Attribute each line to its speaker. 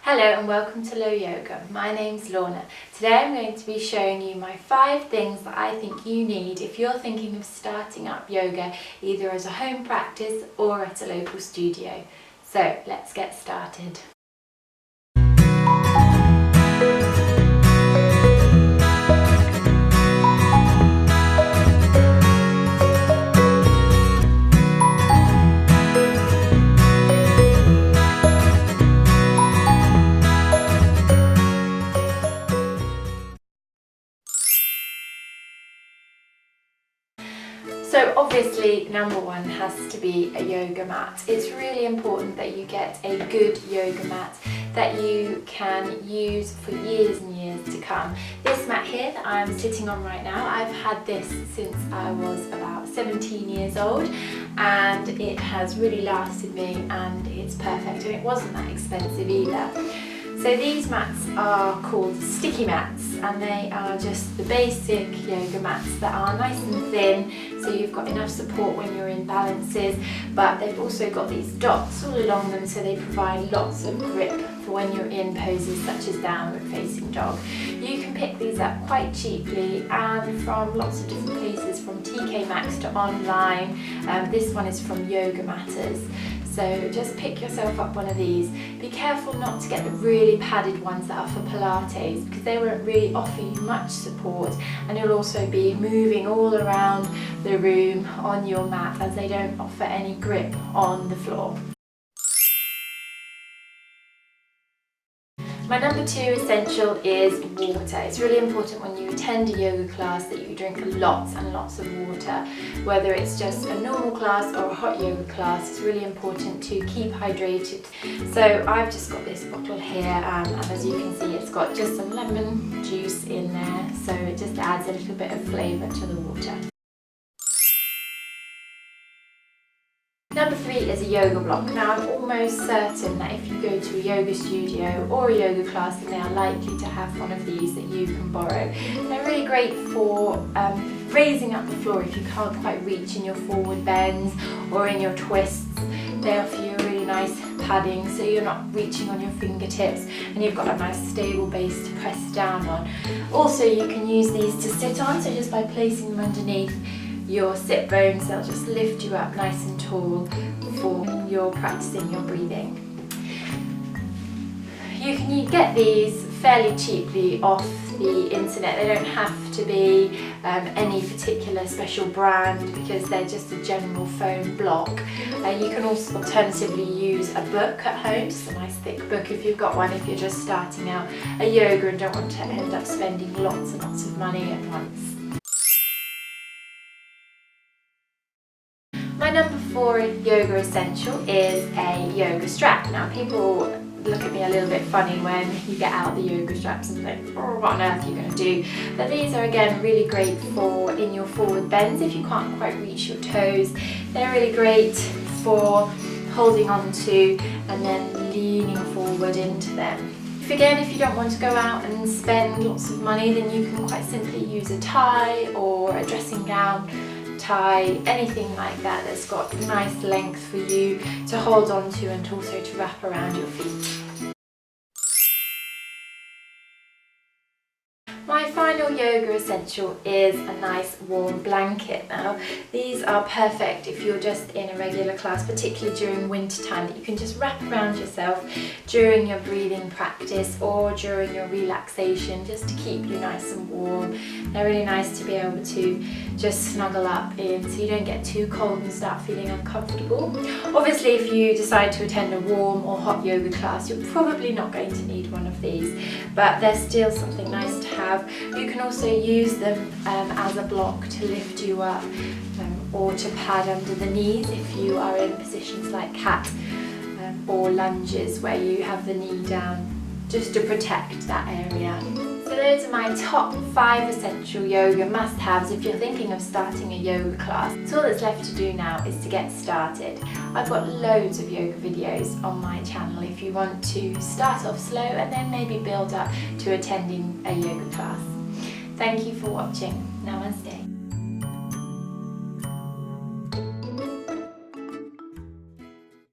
Speaker 1: Hello and welcome to LoYoga. My name's Lorna. Today I'm going to be showing you my 5 things that I think you need if you're thinking of starting up yoga either as a home practice or at a local studio. So let's get started. So obviously number 1 has to be a yoga mat. It's really important that you get a good yoga mat that you can use for years and years to come. This mat here that I'm sitting on right now, I've had this since I was about 17 years old and it has really lasted me and it's perfect, and it wasn't that expensive either. So these mats are called sticky mats and they are just the basic yoga mats that are nice and thin, so you've got enough support when you're in balances, but they've also got these dots all along them so they provide lots of grip for when you're in poses such as downward facing dog. You can pick these up quite cheaply and from lots of different places, from TK Maxx to online. This one is from Yoga Matters. So just pick yourself up one of these. Be careful not to get the really padded ones that are for Pilates, because they won't really offer you much support, and you'll also be moving all around the room on your mat as they don't offer any grip on the floor. My number 2 essential is water. It's really important when you attend a yoga class that you drink lots and lots of water. Whether it's just a normal class or a hot yoga class, it's really important to keep hydrated. So I've just got this bottle here and as you can see it's got just some lemon juice in there, so it just adds a little bit of flavour to the water. Number 3 is a yoga block. Now I'm almost certain that if you go to a yoga studio or a yoga class, then they are likely to have one of these that you can borrow. They're really great for raising up the floor if you can't quite reach in your forward bends or in your twists. They offer you a really nice padding so you're not reaching on your fingertips and you've got a nice stable base to press down on. Also you can use these to sit on, so just by placing them underneath your sit bones, they'll just lift you up nice and tall for you're practicing your breathing. You can get these fairly cheaply off the internet. They don't have to be any particular special brand because they're just a general foam block. You can also alternatively use a book at home, just a nice thick book if you've got one, if you're just starting out a yoga and don't want to end up spending lots and lots of money at once. My number 4 yoga essential is a yoga strap. Now people look at me a little bit funny when you get out the yoga straps and think, oh, what on earth are you going to do? But these are again really great for in your forward bends if you can't quite reach your toes. They're really great for holding on to and then leaning forward into them. If you don't want to go out and spend lots of money, then you can quite simply use a tie or a dressing gown tie, anything like that that's got nice length for you to hold on to and also to wrap around your feet. My final yoga essential is a nice warm blanket. Now these are perfect if you're just in a regular class, particularly during winter time, that you can just wrap around yourself during your breathing practice or during your relaxation, just to keep you nice and warm. They're really nice to be able to just snuggle up in so you don't get too cold and start feeling uncomfortable. Obviously if you decide to attend a warm or hot yoga class, you're probably not going to need one of these, but they're still something nice to have. You can also use them as a block to lift you up or to pad under the knees if you are in positions like cat or lunges where you have the knee down, just to protect that area. So those are my top 5 essential yoga must-haves if you're thinking of starting a yoga class. So all that's left to do now is to get started. I've got loads of yoga videos on my channel if you want to start off slow and then maybe build up to attending a yoga class. Thank you for watching. Namaste.